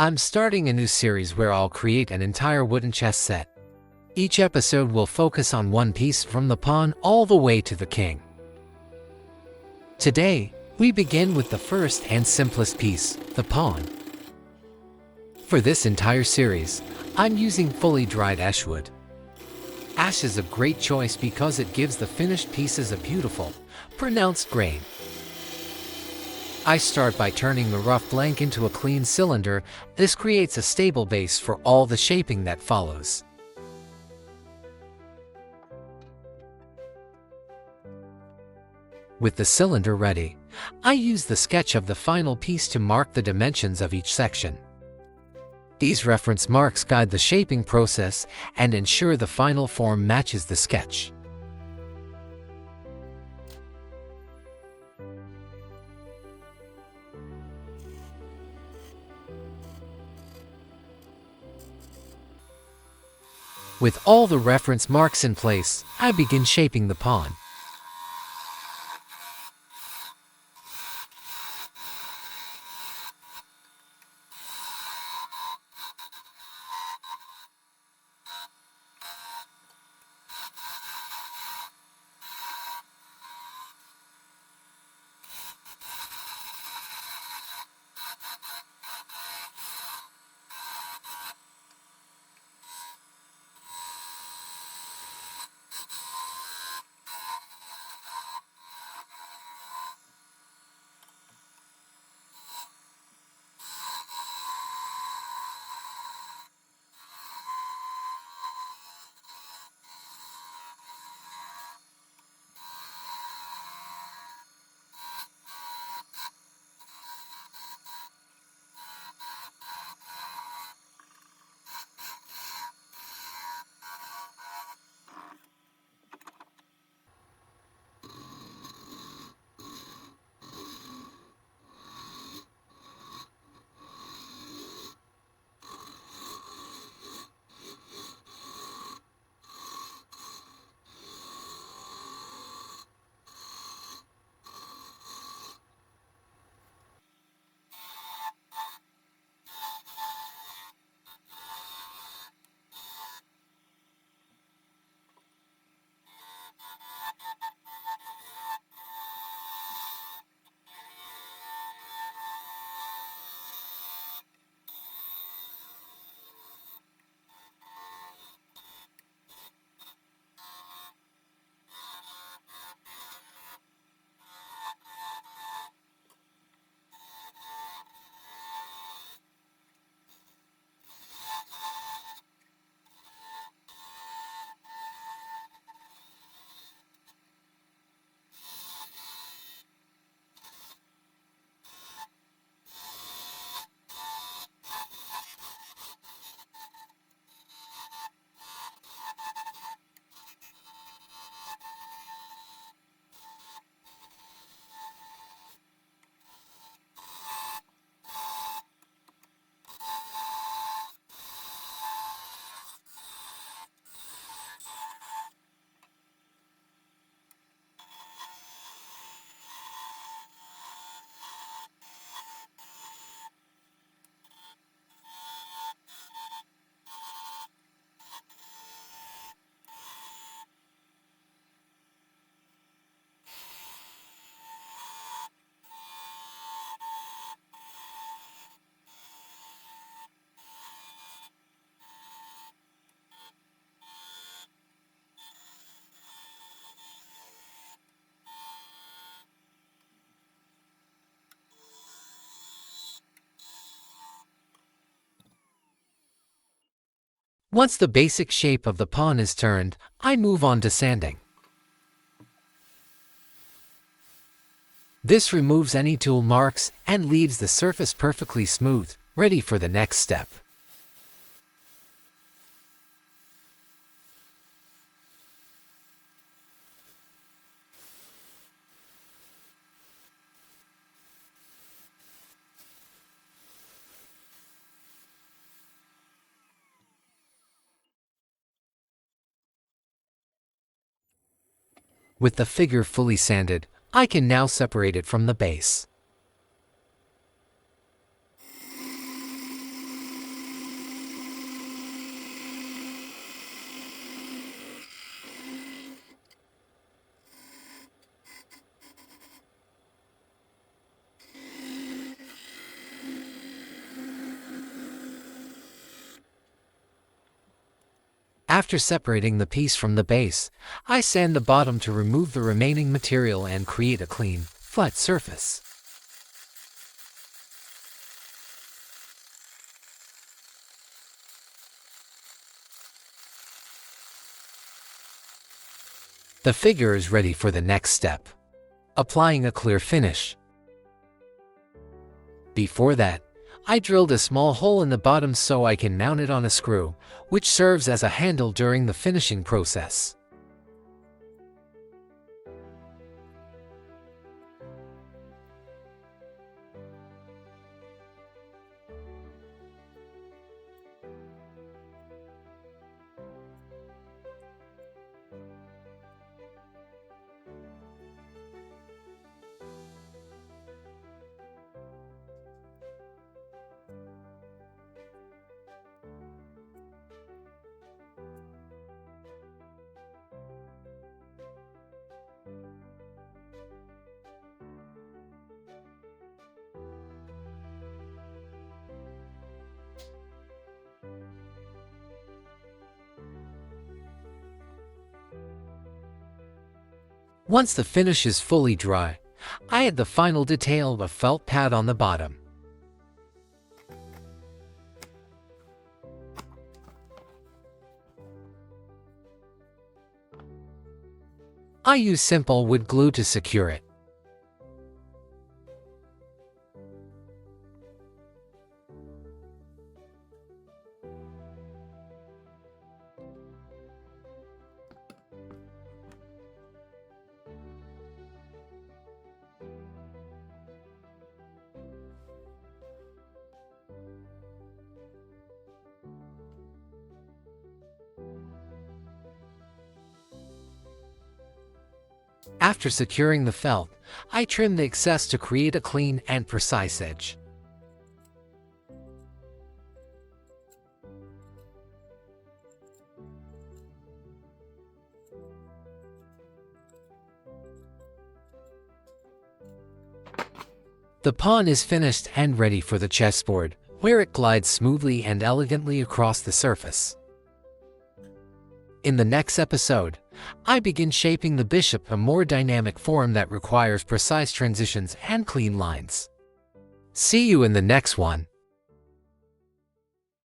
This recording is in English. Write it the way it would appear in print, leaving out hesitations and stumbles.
I'm starting a new series where I'll create an entire wooden chess set. Each episode will focus on one piece from the pawn all the way to the king. Today, we begin with the first and simplest piece, the pawn. For this entire series, I'm using fully dried ash wood. Ash is a great choice because it gives the finished pieces a beautiful, pronounced grain. I start by turning the rough blank into a clean cylinder. This creates a stable base for all the shaping that follows. With the cylinder ready, I use the sketch of the final piece to mark the dimensions of each section. These reference marks guide the shaping process and ensure the final form matches the sketch. With all the reference marks in place, I begin shaping the pawn. Once the basic shape of the pawn is turned, I move on to sanding. This removes any tool marks and leaves the surface perfectly smooth, ready for the next step. With the figure fully sanded, I can now separate it from the base. After separating the piece from the base, I sand the bottom to remove the remaining material and create a clean, flat surface. The figure is ready for the next step: applying a clear finish. Before that, I drilled a small hole in the bottom so I can mount it on a screw, which serves as a handle during the finishing process. Once the finish is fully dry, I add the final detail of a felt pad on the bottom. I use simple wood glue to secure it. After securing the felt, I trim the excess to create a clean and precise edge. The pawn is finished and ready for the chessboard, where it glides smoothly and elegantly across the surface. In the next episode, I begin shaping the bishop, a more dynamic form that requires precise transitions and clean lines. See you in the next one.